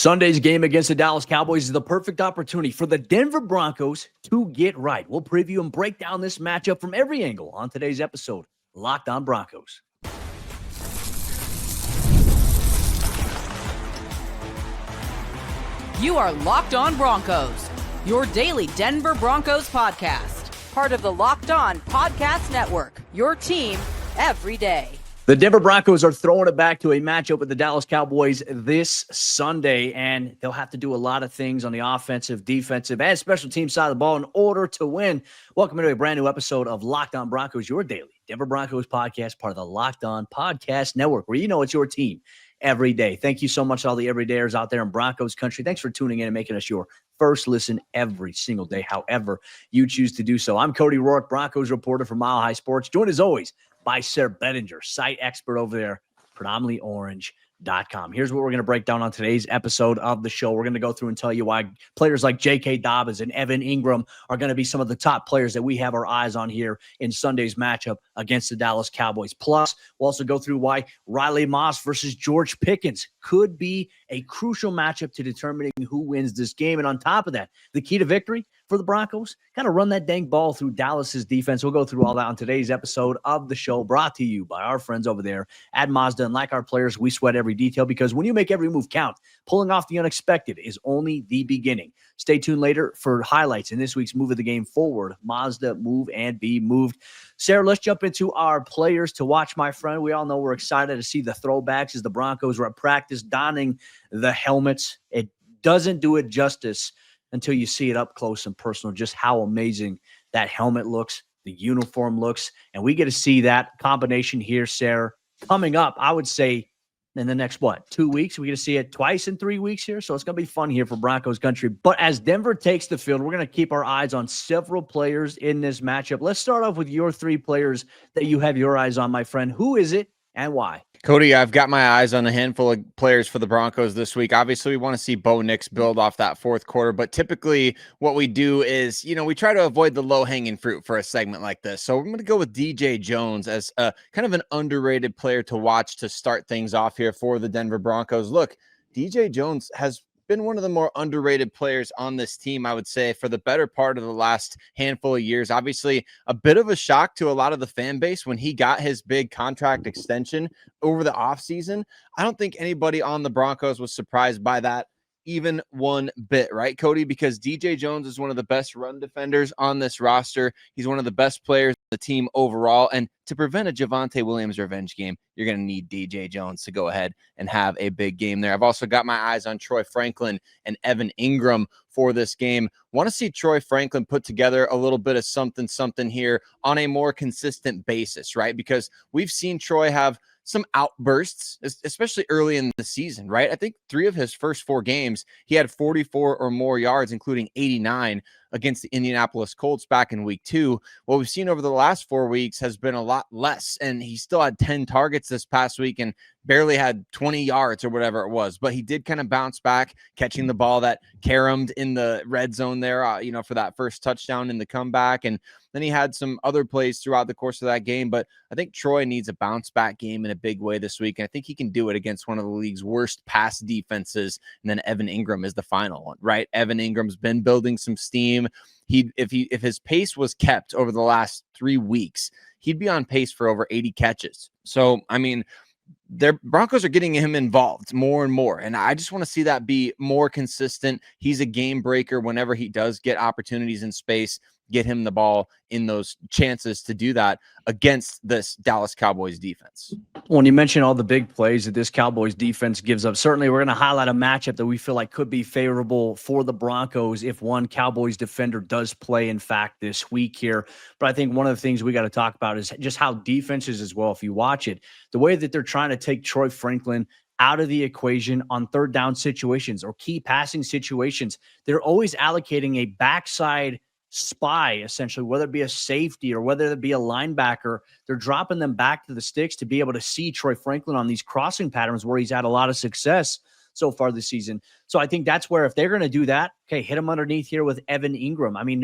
Sunday's game against the Dallas Cowboys is the perfect opportunity for the Denver Broncos to get right. We'll preview and break down this matchup from every angle on today's episode, Locked On Broncos. You are Locked On Broncos, your daily Denver Broncos podcast. Part of the Locked On Podcast Network, your team every day. The Denver Broncos are throwing it back to a matchup with the Dallas Cowboys this Sunday, and they'll have to do a lot of things on the offensive, defensive, and special team side of the ball in order to win. Welcome to a brand new episode of Locked On Broncos, your daily Denver Broncos podcast, part of the Locked On Podcast Network, where you know it's your team every day. Thank you so much to all the everydayers out there in Broncos Country. Thanks for tuning in and making us your first listen every single day, however you choose to do so. I'm Cody Roark, Broncos reporter for Mile High Sports, joined as always by Sayre Bedinger, site expert over there, predominantlyorange.com. Here's what we're going to break down on today's episode of the show. We're going to go through and tell you why players like J.K. Dobbins and Evan Engram are going to be some of the top players that we have our eyes on here in Sunday's matchup against the Dallas Cowboys. Plus, we'll also go through why Riley Moss versus George Pickens could be a crucial matchup to determining who wins this game. And on top of that, the key to victory for the Broncos, got to run that dang ball through Dallas's defense. We'll go through all that on today's episode of the show, brought to you by our friends over there at Mazda. And like our players, we sweat every detail, because when you make every move count, pulling off the unexpected is only the beginning. Stay tuned later for highlights in this week's Move of the Game Forward, Mazda Move and Be Moved. Sayre, let's jump into our players to watch, my friend. We all know we're excited to see the throwbacks as the Broncos are at practice donning the helmets. It doesn't do it justice until you see it up close and personal, just how amazing that helmet looks, the uniform looks. And we get to see that combination here, Sayre, coming up, I would say, in the next, 2 weeks? We get to see it twice in 3 weeks here. So it's going to be fun here for Broncos Country. But as Denver takes the field, we're going to keep our eyes on several players in this matchup. Let's start off with your three players that you have your eyes on, my friend. Who is it and why? Cody, I've got my eyes on a handful of players for the Broncos this week. Obviously, we want to see Bo Nix build off that fourth quarter, but typically what we do is, we try to avoid the low-hanging fruit for a segment like this. So we're going to go with DJ Jones as a kind of an underrated player to watch to start things off here for the Denver Broncos. Look, DJ Jones has been one of the more underrated players on this team, I would say, for the better part of the last handful of years. Obviously, a bit of a shock to a lot of the fan base when he got his big contract extension over the offseason. I don't think anybody on the Broncos was surprised by that even one bit, right, Cody? Because DJ Jones is one of the best run defenders on this roster. He's one of the best players on the team overall. And to prevent a Javonte Williams revenge game, you're going to need DJ Jones to go ahead and have a big game there. I've also got my eyes on Troy Franklin and Evan Engram for this game. Want to see Troy Franklin put together a little bit of something here on a more consistent basis, right? Because we've seen Troy have some outbursts, especially early in the season, right? I think 3 of his first 4 games, he had 44 or more yards, including 89 against the Indianapolis Colts back in week 2. What we've seen over the last 4 weeks has been a lot less, and he still had 10 targets this past week and barely had 20 yards or whatever it was, but he did kind of bounce back, catching the ball that caromed in the red zone there, for that first touchdown in the comeback. And then he had some other plays throughout the course of that game, but I think Troy needs a bounce back game in a big way this week. And I think he can do it against one of the league's worst pass defenses. And then Evan Engram is the final one, right? Evan Ingram's been building some steam. If his pace was kept over the last 3 weeks, he'd be on pace for over 80 catches. So, their Broncos are getting him involved more and more. And I just want to see that be more consistent. He's a game breaker whenever he does get opportunities in space. Get him the ball in those chances to do that against this Dallas Cowboys defense. When you mention all the big plays that this Cowboys defense gives up, certainly we're going to highlight a matchup that we feel like could be favorable for the Broncos if one Cowboys defender does play, in fact, this week here. But I think one of the things we got to talk about is just how defenses as well, if you watch it, the way that they're trying to take Troy Franklin out of the equation on third down situations or key passing situations. They're always allocating a backside spy, essentially, whether it be a safety or whether it be a linebacker. They're dropping them back to the sticks to be able to see Troy Franklin on these crossing patterns where he's had a lot of success so far this season. So I think that's where, if they're going to do that, okay, hit him underneath here with Evan Engram.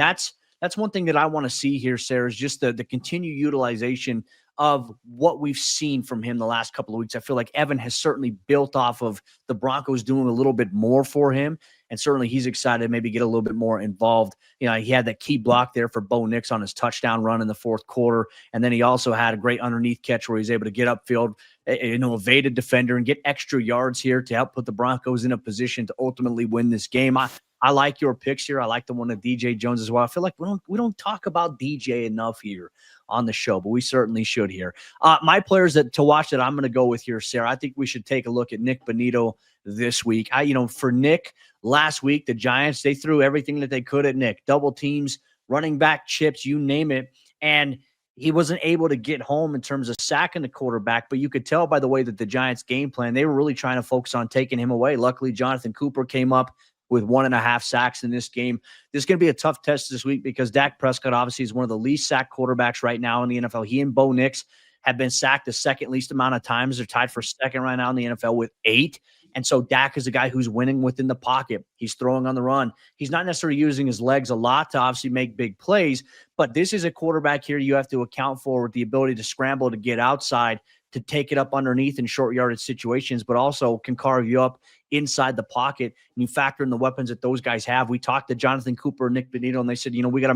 That's one thing that I want to see here, Sayre, is just the continued utilization of what we've seen from him the last couple of weeks. I feel like Evan has certainly built off of the Broncos doing a little bit more for him. And certainly he's excited to maybe get a little bit more involved. You know, he had that key block there for Bo Nix on his touchdown run in the fourth quarter. And then he also had a great underneath catch where he's able to get upfield, evade a defender and get extra yards here to help put the Broncos in a position to ultimately win this game. I like your picks here. I like the one of DJ Jones as well. I feel like we don't talk about DJ enough here on the show, but we certainly should here. My players to watch that I'm going to go with here, Sarah, I think we should take a look at Nick Bonitto this week. For Nick last week, the Giants, they threw everything that they could at Nick, double teams, running back chips, you name it. And he wasn't able to get home in terms of sacking the quarterback, but you could tell by the way that the Giants game plan, they were really trying to focus on taking him away. Luckily, Jonathan Cooper came up with 1.5 sacks in this game. This is going to be a tough test this week because Dak Prescott obviously is one of the least sacked quarterbacks right now in the NFL. He and Bo Nix have been sacked the second least amount of times. They're tied for second right now in the NFL with 8. And so Dak is a guy who's winning within the pocket. He's throwing on the run. He's not necessarily using his legs a lot to obviously make big plays, but this is a quarterback here you have to account for with the ability to scramble to get outside, to take it up underneath in short yardage situations, but also can carve you up inside the pocket. And you factor in the weapons that those guys have. We talked to Jonathan Cooper and Nick Bonitto, and they said, we got to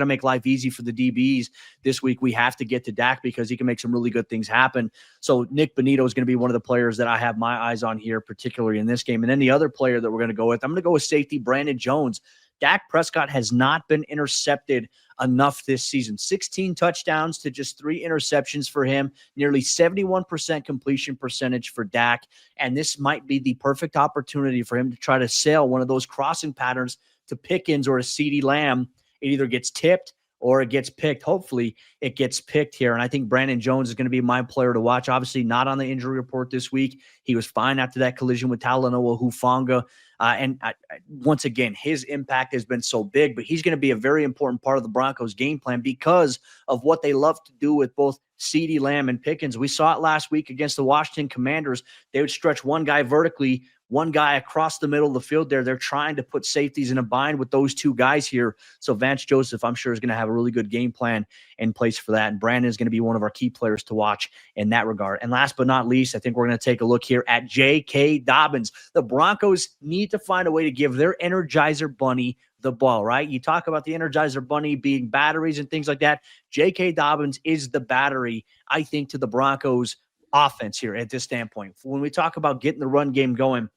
make life easy for the DBs this week. We have to get to Dak because he can make some really good things happen. So Nick Bonitto is going to be one of the players that I have my eyes on here, particularly in this game. And then the other player that we're going to go with, I'm going to go with safety Brandon Jones. Dak Prescott has not been intercepted enough this season. 16 touchdowns to just 3 interceptions for him, nearly 71% completion percentage for Dak. And this might be the perfect opportunity for him to try to sail one of those crossing patterns to Pickens or a CeeDee Lamb. It either gets tipped or it gets picked. Hopefully it gets picked here. And I think Brandon Jones is going to be my player to watch. Obviously not on the injury report this week. He was fine after that collision with Talanoa Hufanga. Once again, his impact has been so big, but he's going to be a very important part of the Broncos game plan because of what they love to do with both CeeDee Lamb and Pickens. We saw it last week against the Washington Commanders. They would stretch one guy vertically, one guy across the middle of the field there. They're trying to put safeties in a bind with those two guys here. So Vance Joseph, I'm sure, is going to have a really good game plan in place for that. And Brandon is going to be one of our key players to watch in that regard. And last but not least, I think we're going to take a look here at J.K. Dobbins. The Broncos need to find a way to give their Energizer Bunny the ball, right? You talk about the Energizer Bunny being batteries and things like that. J.K. Dobbins is the battery, I think, to the Broncos offense here at this standpoint. When we talk about getting the run game going,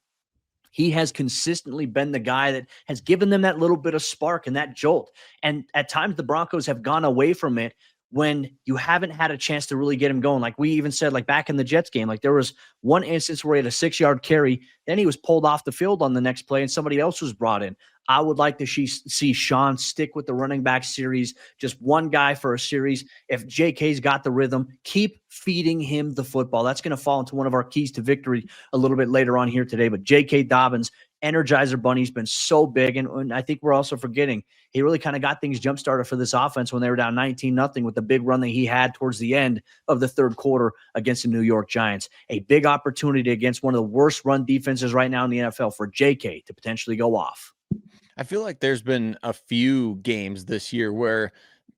he has consistently been the guy that has given them that little bit of spark and that jolt. And at times the Broncos have gone away from it when you haven't had a chance to really get him going. Like we even said, like back in the Jets game, like there was one instance where he had a 6-yard carry, then he was pulled off the field on the next play and somebody else was brought in. I would like to see Sean stick with the running back series, just one guy for a series. If JK's got the rhythm, keep feeding him the football. That's going to fall into one of our keys to victory a little bit later on here today. But J.K. Dobbins, Energizer Bunny's been so big. And I think we're also forgetting he really kind of got things jump-started for this offense when they were down 19-0 with the big run that he had towards the end of the third quarter against the New York Giants. A big opportunity against one of the worst run defenses right now in the NFL for JK to potentially go off. I feel like there's been a few games this year where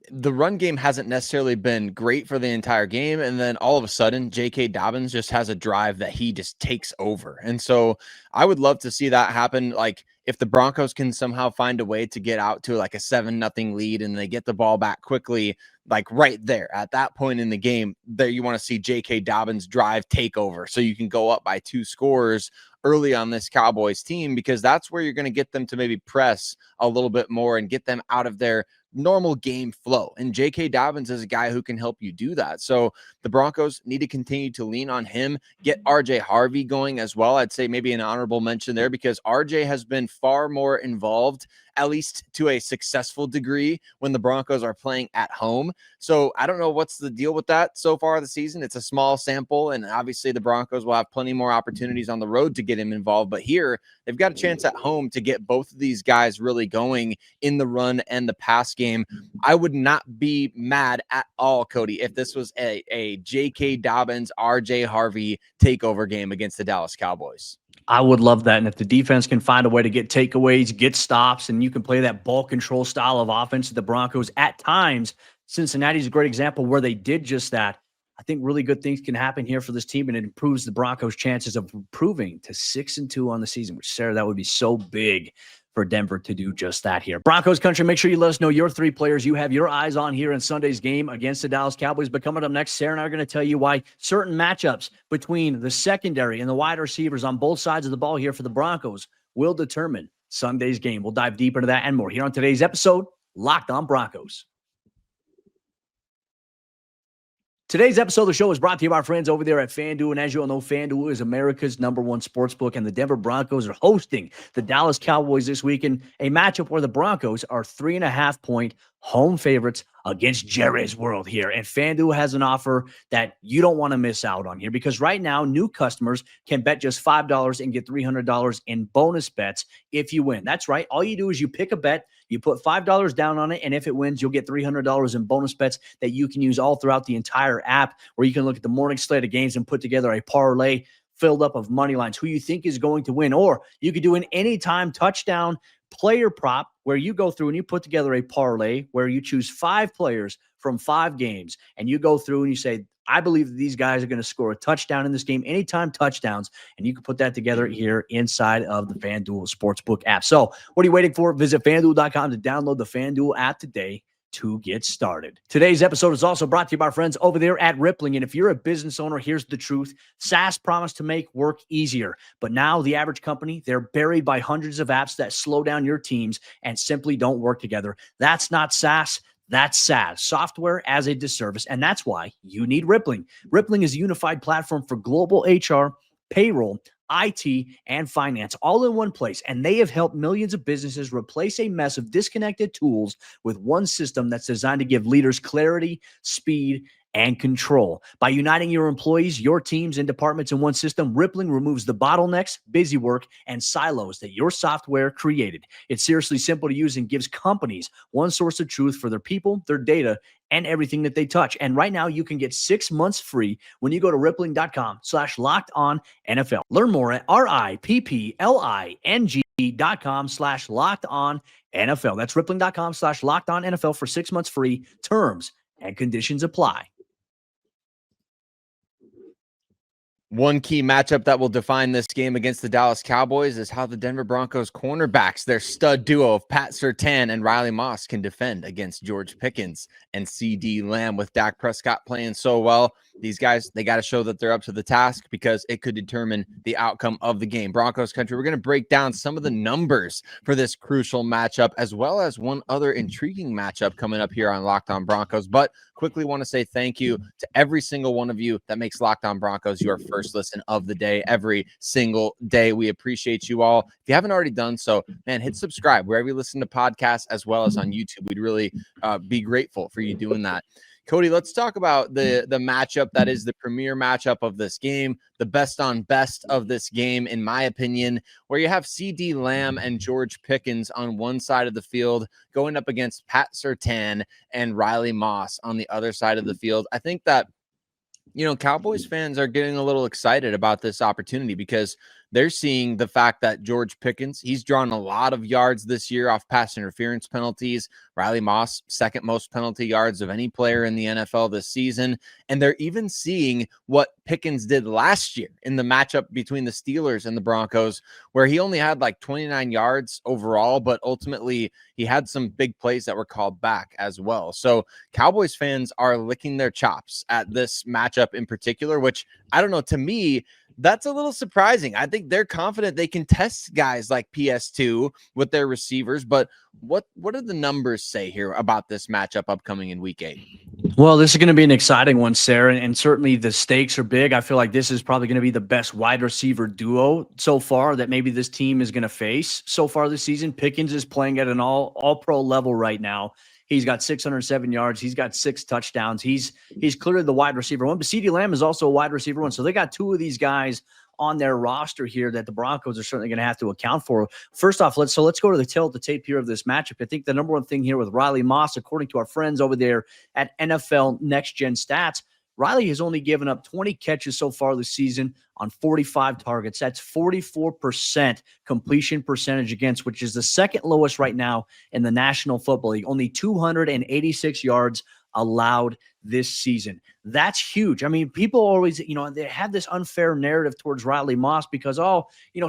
the run game hasn't necessarily been great for the entire game. And then all of a sudden, J.K. Dobbins just has a drive that he just takes over. And so I would love to see that happen. Like if the Broncos can somehow find a way to get out to like a 7-0 lead and they get the ball back quickly, like right there at that point in the game, there you want to see J.K. Dobbins drive take over so you can go up by 2 scores early on this Cowboys team, because that's where you're going to get them to maybe press a little bit more and get them out of their normal game flow. And J.K. Dobbins is a guy who can help you do that. So the Broncos need to continue to lean on him, get R.J. Harvey going as well. I'd say maybe an honorable mention there because R.J. has been far more involved, at least to a successful degree, when the Broncos are playing at home. So I don't know what's the deal with that so far this season. It's a small sample, and obviously the Broncos will have plenty more opportunities on the road to get him involved. But here, they've got a chance at home to get both of these guys really going in the run and the pass game. I would not be mad at all, Cody, if this was a J.K. Dobbins, R.J. Harvey takeover game against the Dallas Cowboys. I would love that. And if the defense can find a way to get takeaways, get stops, and you can play that ball control style of offense that the Broncos at times Cincinnati's a great example where they did just that. I think really good things can happen here for this team, and it improves the Broncos' chances of improving to 6-2 on the season, which, Sayre, that would be so big for Denver to do just that here. Broncos Country, make sure you let us know your 3 players you have your eyes on here in Sunday's game against the Dallas Cowboys. But coming up next, Sayre and I are going to tell you why certain matchups between the secondary and the wide receivers on both sides of the ball here for the Broncos will determine Sunday's game. We'll dive deeper into that and more here on today's episode, Locked On Broncos. Today's episode of the show is brought to you by our friends over there at FanDuel. And as you all know, FanDuel is America's #1 sportsbook, and the Denver Broncos are hosting the Dallas Cowboys this weekend, a matchup where the Broncos are 3.5-point home favorites against Jerry's World here. And FanDuel has an offer that you don't want to miss out on here, because right now, new customers can bet just $5 and get $300 in bonus bets if you win. That's right. All you do is you pick a bet, you put $5 down on it, and if it wins, you'll get $300 in bonus bets that you can use all throughout the entire app, where you can look at the morning slate of games and put together a parlay filled up of money lines, who you think is going to win. Or you could do an anytime touchdown player prop, where you go through and you put together a parlay where you choose 5 players from 5 games, and you go through and you say, I believe that these guys are going to score a touchdown in this game, anytime touchdowns, and you can put that together here inside of the FanDuel Sportsbook app. So what are you waiting for? Visit FanDuel.com to download the FanDuel app today to get started. Today's episode is also brought to you by our friends over there at Rippling. And if you're a business owner, here's the truth. SaaS promised to make work easier, but now the average company, they're buried by hundreds of apps that slow down your teams and simply don't work together. That's not SaaS. That's SaaS, software as a disservice, and that's why you need Rippling. Rippling is a unified platform for global HR, payroll, IT, and finance, all in one place, and they have helped millions of businesses replace a mess of disconnected tools with one system that's designed to give leaders clarity, speed, and control. By uniting your employees, your teams, and departments in one system, Rippling removes the bottlenecks, busy work, and silos that your software created. It's seriously simple to use and gives companies one source of truth for their people, their data, and everything that they touch. And right now, you can get 6 months free when you go to rippling.com/lockedonnfl. Learn more at rippling.com/lockedonnfl. That's rippling.com/lockedonnfl for 6 months free. Terms and conditions apply. One key matchup that will define this game against the Dallas Cowboys is how the Denver Broncos cornerbacks, their stud duo of Pat Surtain and Riley Moss, can defend against George Pickens and CeeDee Lamb. With Dak Prescott playing so well, these guys, they got to show that they're up to the task, because it could determine the outcome of the game. Broncos Country, we're going to break down some of the numbers for this crucial matchup, as well as one other intriguing matchup coming up here on Locked On Broncos. But quickly want to say thank you to every single one of you that makes Locked On Broncos your first listen of the day every single day. We appreciate you all. If you haven't already done so, man, hit subscribe wherever you listen to podcasts, as well as on YouTube. We'd really be grateful for you doing that. Cody, let's talk about the matchup that is the premier matchup of this game, the best on best of this game, in my opinion, where you have CeeDee Lamb and George Pickens on one side of the field going up against Pat Surtain and Riley Moss on the other side of the field. I think that, you know, Cowboys fans are getting a little excited about this opportunity, because they're seeing the fact that George Pickens, he's drawn a lot of yards this year off pass interference penalties. Riley Moss, second most penalty yards of any player in the NFL this season. And they're even seeing what Pickens did last year in the matchup between the Steelers and the Broncos, where he only had like 29 yards overall, but ultimately he had some big plays that were called back as well. So Cowboys fans are licking their chops at this matchup in particular, which, I don't know, to me, that's a little surprising. I think they're confident they can test guys like PS2 with their receivers, but what do the numbers say here about this matchup upcoming in Week 8? Well, this is going to be an exciting one, Sayre, and certainly the stakes are big. I feel like this is probably going to be the best wide receiver duo so far that maybe this team is going to face so far this season. Pickens is playing at an all-pro level right now. He's got 607 yards. He's got 6 touchdowns. He's clearly the wide receiver one, but CeeDee Lamb is also a wide receiver one. So they got 2 of these guys on their roster here that the Broncos are certainly going to have to account for. First off, let's go to the tail of the tape here of this matchup. I think the number one thing here with Riley Moss, according to our friends over there at NFL Next Gen Stats, Riley has only given up 20 catches so far this season on 45 targets. That's 44% completion percentage against, which is the second lowest right now in the National Football League. Only 286 yards allowed this season. That's huge. I mean, people always, they have this unfair narrative towards Riley Moss because,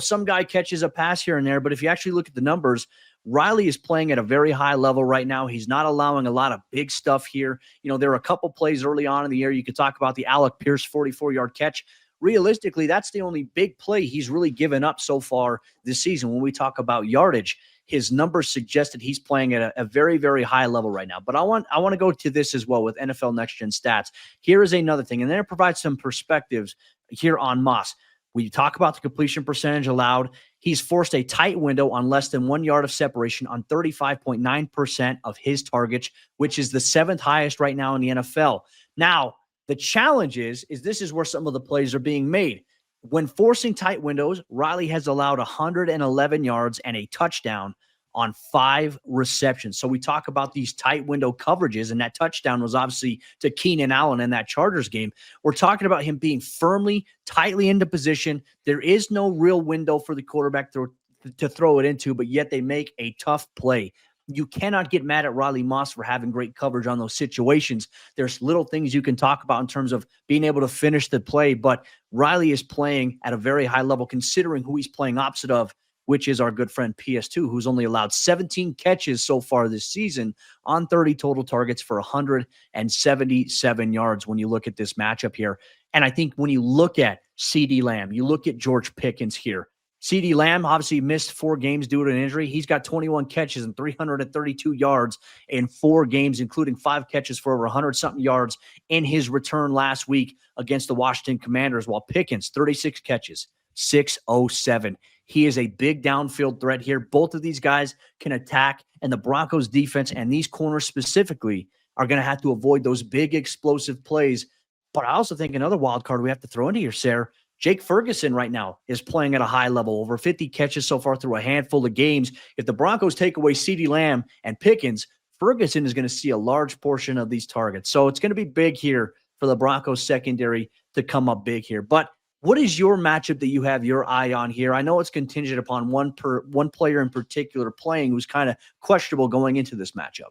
some guy catches a pass here and there. But if you actually look at the numbers, Riley is playing at a very high level right now. He's not allowing a lot of big stuff here. There are a couple plays early on in the year. You could talk about the Alec Pierce 44-yard catch. Realistically, that's the only big play he's really given up so far this season. When we talk about yardage, his numbers suggest that he's playing at a very, very high level right now. But I want to go to this as well with NFL Next Gen Stats. Here is another thing, and then it provides some perspectives here on Moss. We talk about the completion percentage allowed. He's forced a tight window on less than 1 yard of separation on 35.9% of his targets, which is the 7th highest right now in the NFL. Now, the challenge is this is where some of the plays are being made. When forcing tight windows, Riley has allowed 111 yards and a touchdown on 5 receptions. So we talk about these tight window coverages, and that touchdown was obviously to Keenan Allen in that Chargers game. We're talking about him being firmly, tightly into position. There is no real window for the quarterback to throw it into, but yet they make a tough play. You cannot get mad at Riley Moss for having great coverage on those situations. There's little things you can talk about in terms of being able to finish the play, but Riley is playing at a very high level considering who he's playing opposite of, which is our good friend PS2, who's only allowed 17 catches so far this season on 30 total targets for 177 yards when you look at this matchup here. And I think when you look at CeeDee Lamb, you look at George Pickens here, CeeDee Lamb obviously missed 4 games due to an injury. He's got 21 catches and 332 yards in 4 games, including 5 catches for over 100-something yards in his return last week against the Washington Commanders, while Pickens, 36 catches, 607. He is a big downfield threat here. Both of these guys can attack, and the Broncos defense and these corners specifically are going to have to avoid those big explosive plays. But I also think another wild card we have to throw into here, Sayre, Jake Ferguson right now is playing at a high level, over 50 catches so far through a handful of games. If the Broncos take away CeeDee Lamb and Pickens, Ferguson is going to see a large portion of these targets. So it's going to be big here for the Broncos secondary to come up big here. But what is your matchup that you have your eye on here? I know it's contingent upon one player in particular playing who's kind of questionable going into this matchup.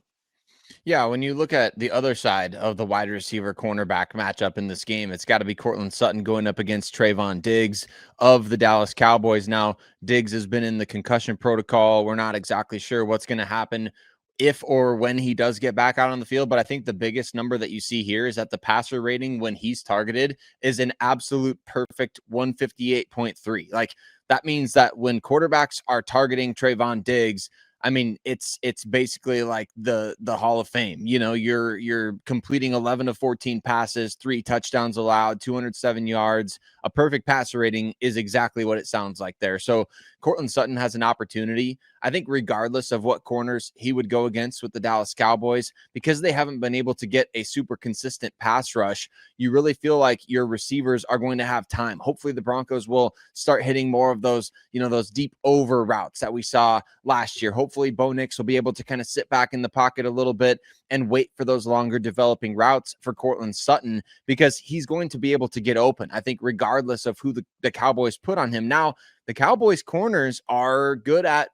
Yeah, when you look at the other side of the wide receiver cornerback matchup in this game, it's got to be Courtland Sutton going up against Trayvon Diggs of the Dallas Cowboys. Now, Diggs has been in the concussion protocol. We're not exactly sure what's going to happen if or when he does get back out on the field. But I think the biggest number that you see here is that the passer rating when he's targeted is an absolute perfect 158.3. Like, that means that when quarterbacks are targeting Trayvon Diggs, I mean, it's basically like the Hall of Fame. You know, you're completing 11 of 14 passes, 3 touchdowns allowed, 207 yards. A perfect passer rating is exactly what it sounds like there. So Courtland Sutton has an opportunity, I think, regardless of what corners he would go against with the Dallas Cowboys, because they haven't been able to get a super consistent pass rush. You really feel like your receivers are going to have time. Hopefully the Broncos will start hitting more of those, those deep over routes that we saw last year. Hopefully Bo Nix will be able to kind of sit back in the pocket a little bit and wait for those longer developing routes for Courtland Sutton, because he's going to be able to get open, I think, regardless of who the Cowboys put on him. Now, the Cowboys corners are good at,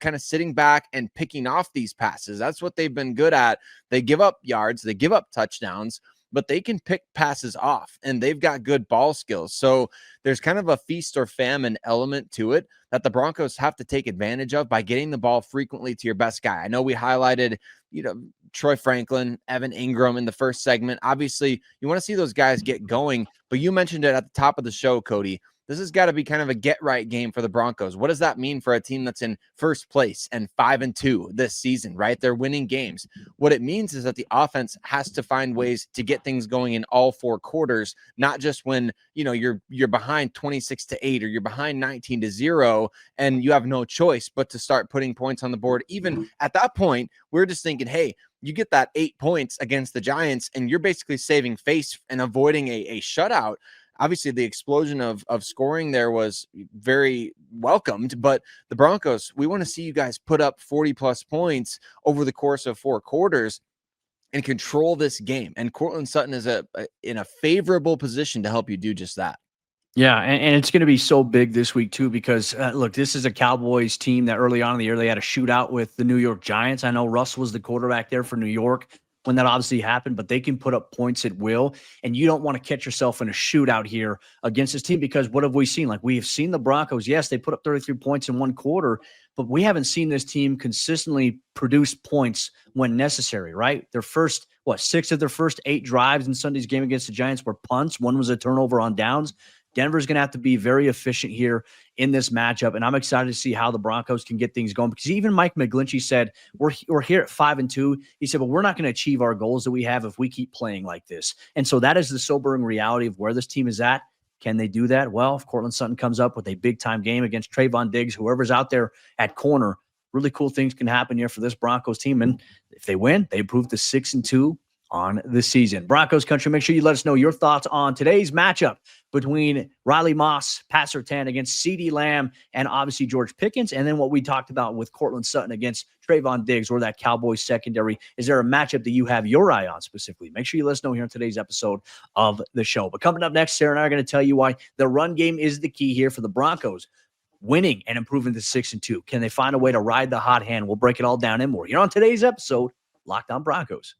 kind of sitting back and picking off these passes. That's what they've been good at. They give up yards, they give up touchdowns, but they can pick passes off, and they've got good ball skills. So there's kind of a feast or famine element to it that the Broncos have to take advantage of by getting the ball frequently to your best guy. I know we highlighted, Troy Franklin, Evan Engram in the first segment. Obviously, you want to see those guys get going, but you mentioned it at the top of the show, Cody. This has got to be kind of a get-right game for the Broncos. What does that mean for a team that's in first place and 5-2 this season, right? They're winning games. What it means is that the offense has to find ways to get things going in all 4 quarters, not just when, you're behind 26-8 or you're behind 19-0 and you have no choice but to start putting points on the board. Even at that point, we're just thinking, hey, you get that 8 points against the Giants and you're basically saving face and avoiding a shutout. Obviously, the explosion of scoring there was very welcomed, but the Broncos, we want to see you guys put up 40-plus points over the course of 4 quarters and control this game. And Courtland Sutton is in a favorable position to help you do just that. Yeah, and it's going to be so big this week, too, because, look, this is a Cowboys team that early on in the year, they had a shootout with the New York Giants. I know Russ was the quarterback there for New York. when that obviously happened, but they can put up points at will. And you don't want to catch yourself in a shootout here against this team, because what have we seen? Like, we have seen the Broncos. Yes, they put up 33 points in one quarter, but we haven't seen this team consistently produce points when necessary, right? Their first, 6 of their first 8 drives in Sunday's game against the Giants were punts. One was a turnover on downs. Denver's going to have to be very efficient here in this matchup, and I'm excited to see how the Broncos can get things going, because even Mike McGlinchey said, we're here at 5-2. He said, but we're not going to achieve our goals that we have if we keep playing like this. And so that is the sobering reality of where this team is at. Can they do that? Well, if Courtland Sutton comes up with a big-time game against Trayvon Diggs, whoever's out there at corner, really cool things can happen here for this Broncos team. And if they win, they improve to 6-2 on the season. Broncos Country, make sure you let us know your thoughts on today's matchup between Riley Moss, Pat Surtain against CeeDee Lamb, and obviously George Pickens, and then what we talked about with Courtland Sutton against Trayvon Diggs, or that Cowboys secondary. Is there a matchup that you have your eye on specifically? Make sure you let us know here in today's episode of the show. But coming up next, Sayre and I are going to tell you why the run game is the key here for the Broncos, winning and improving to 6-2. Can they find a way to ride the hot hand? We'll break it all down and more here on today's episode, Locked On Broncos.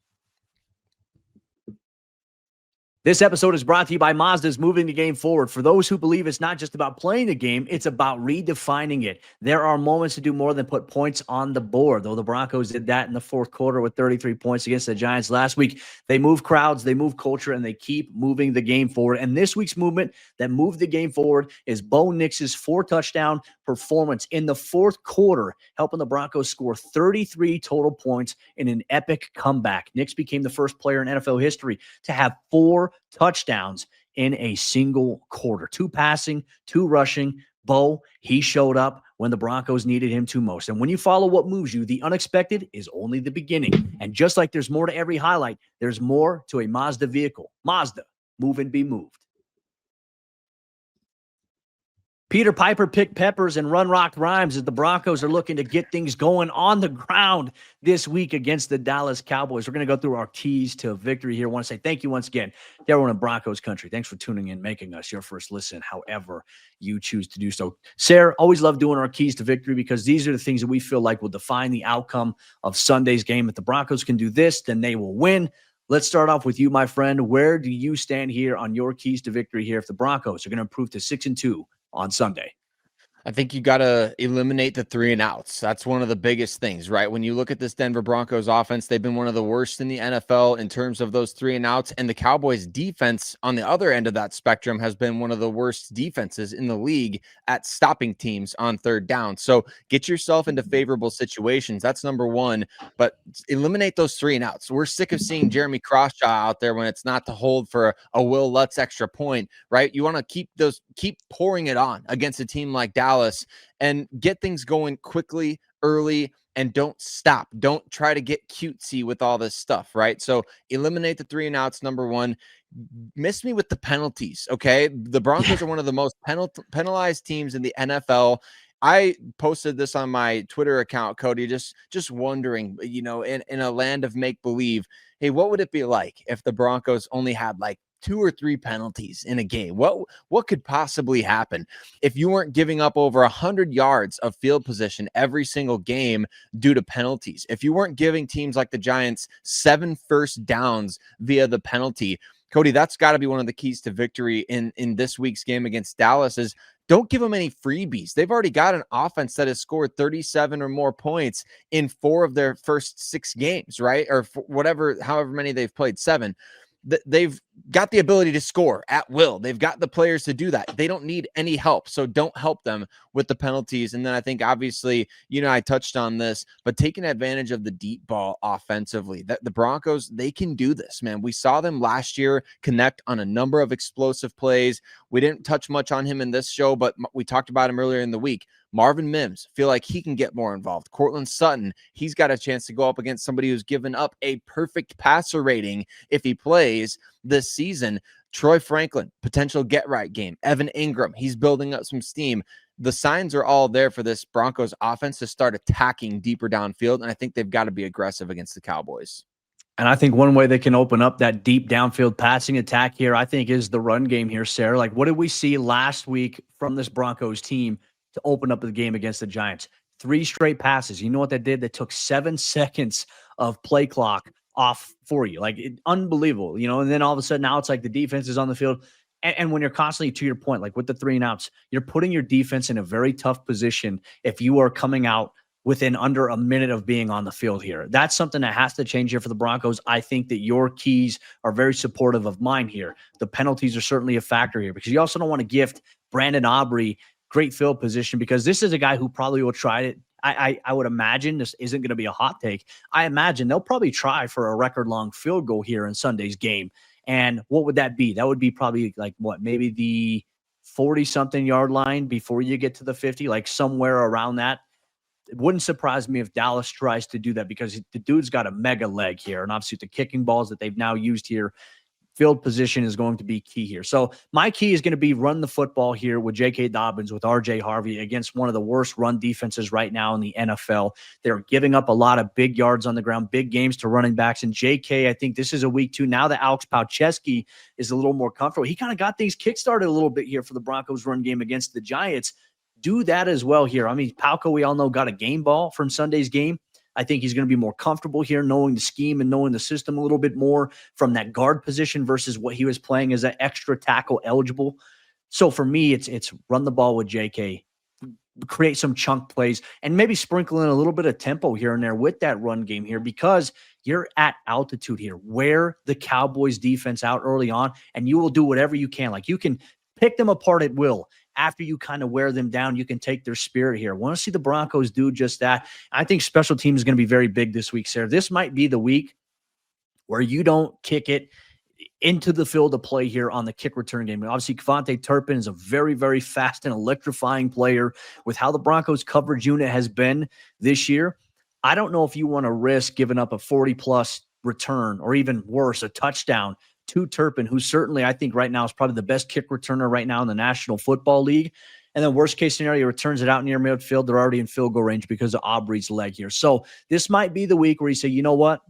This episode is brought to you by Mazda's moving the game forward. For those who believe it's not just about playing the game, it's about redefining it. There are moments to do more than put points on the board, though the Broncos did that in the fourth quarter with 33 points against the Giants last week. They move crowds, they move culture, and they keep moving the game forward. And this week's movement that moved the game forward is Bo Nix's 4-touchdown performance in the fourth quarter, helping the Broncos score 33 total points in an epic comeback. Nix became the first player in NFL history to have 4 touchdowns in a single quarter. 2 passing, 2 rushing. Bo, he showed up when the Broncos needed him to most. And when you follow what moves you, the unexpected is only the beginning. And just like there's more to every highlight, there's more to a Mazda vehicle. Mazda, move and be moved. Peter Piper picked peppers and run rock rhymes as the Broncos are looking to get things going on the ground this week against the Dallas Cowboys. We're going to go through our keys to victory here. I want to say thank you once again to everyone in Broncos Country. Thanks for tuning in, making us your first listen, however you choose to do so. Sayre, always love doing our keys to victory, because these are the things that we feel like will define the outcome of Sunday's game. If the Broncos can do this, then they will win. Let's start off with you, my friend. Where do you stand here on your keys to victory here if the Broncos are going to improve to 6-2 on Sunday? I think you got to eliminate the 3 and outs. That's one of the biggest things, right? When you look at this Denver Broncos offense, they've been one of the worst in the NFL in terms of those 3 and outs. And the Cowboys defense on the other end of that spectrum has been one of the worst defenses in the league at stopping teams on 3rd down. So get yourself into favorable situations. That's number 1, but eliminate those 3 and outs. We're sick of seeing Jeremy Croshaw out there when it's not to hold for a Will Lutz extra point, right? You want to keep pouring it on against a team like Dallas and get things going quickly, early, and don't stop. Don't try to get cutesy with all this stuff, right? So eliminate the 3 and outs, number 1. Miss me with the penalties, okay? The Broncos are one of the most penalized teams in the NFL. I posted this on my Twitter account, Cody, just wondering, in a land of make-believe, hey, what would it be like if the Broncos only had like 2 or 3 penalties in a game? What could possibly happen if you weren't giving up over 100 yards of field position every single game due to penalties? If you weren't giving teams like the Giants 7 first downs via the penalty, Cody, that's got to be one of the keys to victory in this week's game against Dallas. Is don't give them any freebies. They've already got an offense that has scored 37 or more points in 4 of their first 6 games, right? Or however many they've played, 7. They've got the ability to score at will. They've got the players to do that. They don't need any help. So don't help them with the penalties. And then I think obviously, I touched on this, but taking advantage of the deep ball offensively, that the Broncos, they can do this, man. We saw them last year connect on a number of explosive plays. We didn't touch much on him in this show, but we talked about him earlier in the week. Marvin Mims, feel like he can get more involved. Courtland Sutton, he's got a chance to go up against somebody who's given up a perfect passer rating if he plays this season. Troy Franklin, potential get-right game. Evan Engram, he's building up some steam. The signs are all there for this Broncos offense to start attacking deeper downfield, and I think they've got to be aggressive against the Cowboys. And I think one way they can open up that deep downfield passing attack here, I think, is the run game here, Sayre. Like, what did we see last week from this Broncos team to open up the game against the Giants? 3 straight passes. You know what that did? That took 7 seconds of play clock off for you. Like unbelievable, and then all of a sudden now it's like the defense is on the field. And when you're constantly, to your point, like with the 3 and outs, you're putting your defense in a very tough position if you are coming out within under a minute of being on the field here. That's something that has to change here for the Broncos. I think that your keys are very supportive of mine here. The penalties are certainly a factor here because you also don't want to gift Brandon Aubrey great field position because this is a guy who probably will try it. I would imagine this isn't going to be a hot take. I imagine they'll probably try for a record-long field goal here in Sunday's game. And what would that be? That would be probably like maybe the 40-something yard line before you get to the 50, like somewhere around that. It wouldn't surprise me if Dallas tries to do that because the dude's got a mega leg here. And obviously the kicking balls that they've now used here, field position is going to be key here. So my key is going to be run the football here with J.K. Dobbins, with R.J. Harvey against one of the worst run defenses right now in the NFL. They're giving up a lot of big yards on the ground, big games to running backs. And J.K., I think this is a week 2. Now that Alex Palczewski is a little more comfortable, he kind of got things kickstarted a little bit here for the Broncos run game against the Giants. Do that as well here. I mean, Palco, we all know, got a game ball from Sunday's game. I think he's going to be more comfortable here, knowing the scheme and knowing the system a little bit more from that guard position versus what he was playing as an extra tackle eligible. So for me, it's run the ball with JK, create some chunk plays, and maybe sprinkle in a little bit of tempo here and there with that run game here because you're at altitude here. Wear the Cowboys defense out early on, and you will do whatever you can. Like you can pick them apart at will. After you kind of wear them down, you can take their spirit here. I want to see the Broncos do just that. I think special teams is going to be very big this week, Sayre. This might be the week where you don't kick it into the field of play here on the kick return game. Obviously, Kevontae Turpin is a very, very fast and electrifying player with how the Broncos coverage unit has been this year. I don't know if you want to risk giving up a 40-plus return or even worse, a touchdown to Turpin, who certainly I think right now is probably the best kick returner right now in the National Football League. And then worst case scenario, returns it out near midfield. They're already in field goal range because of Aubrey's leg here. So this might be the week where you say, you know what?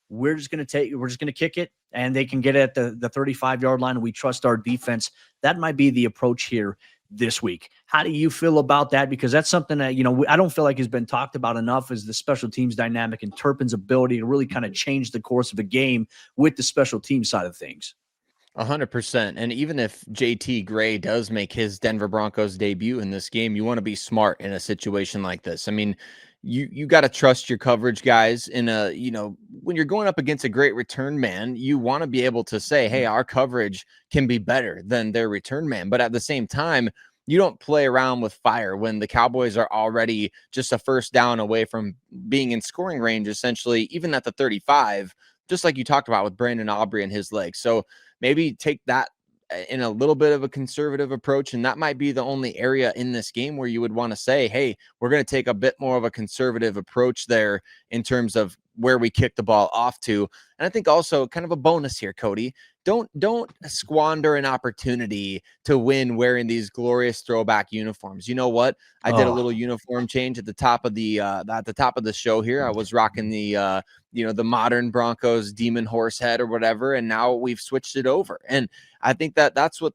We're just going to kick it and they can get it at the 35-yard line and we trust our defense. That might be the approach here this week. How do you feel about that? Because that's something that, I don't feel like has been talked about enough is the special teams dynamic and Turpin's ability to really kind of change the course of a game with the special team side of things. 100%. And even if JT Gray does make his Denver Broncos debut in this game, you want to be smart in a situation like this. I mean, you got to trust your coverage guys in when you're going up against a great return man, you want to be able to say, hey, our coverage can be better than their return man. But at the same time, you don't play around with fire when the Cowboys are already just a first down away from being in scoring range, essentially, even at the 35, just like you talked about with Brandon Aubrey and his legs. So maybe take that in a little bit of a conservative approach. And that might be the only area in this game where you would want to say, hey, we're going to take a bit more of a conservative approach there in terms of where we kick the ball off to. And I think also kind of a bonus here, Cody, don't squander an opportunity to win wearing these glorious throwback uniforms. You know what? I did a little uniform change at the top of the show here. I was rocking the the modern Broncos demon horse head or whatever, and now we've switched it over. And I think that's what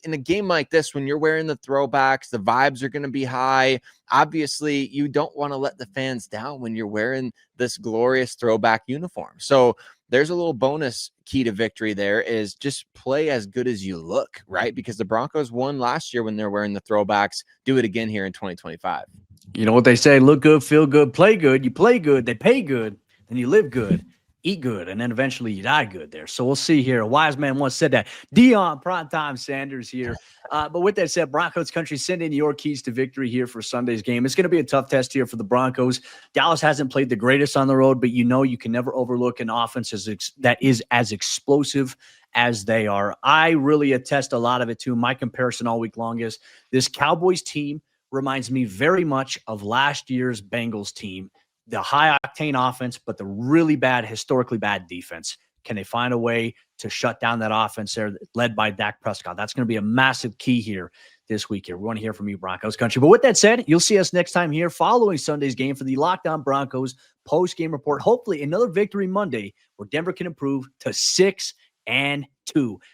in a game like this, when you're wearing the throwbacks, the vibes are going to be high. Obviously, you don't want to let the fans down when you're wearing this glorious throwback uniform. So there's a little bonus key to victory there is just play as good as you look, right? Because the Broncos won last year when they're wearing the throwbacks. Do it again here in 2025. You know what they say, look good, feel good, play good. You play good, they pay good, and you live good. Eat good, and then eventually you die good there. So we'll see here. A wise man once said that. Deion Primetime Sanders here. But with that said, Broncos Country, send in your keys to victory here for Sunday's game. It's going to be a tough test here for the Broncos. Dallas hasn't played the greatest on the road, but you can never overlook an offense that is as explosive as they are. I really attest a lot of it to my comparison all week long is this Cowboys team reminds me very much of last year's Bengals team. The high-octane offense, but the really bad, historically bad defense. Can they find a way to shut down that offense there led by Dak Prescott? That's going to be a massive key here this week here. We want to hear from you, Broncos Country. But with that said, you'll see us next time here following Sunday's game for the Locked On Broncos post-game report. Hopefully another victory Monday where Denver can improve to 6-2.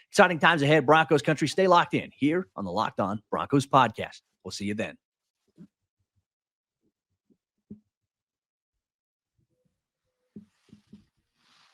Exciting times ahead, Broncos Country. Stay locked in here on the Locked On Broncos podcast. We'll see you then.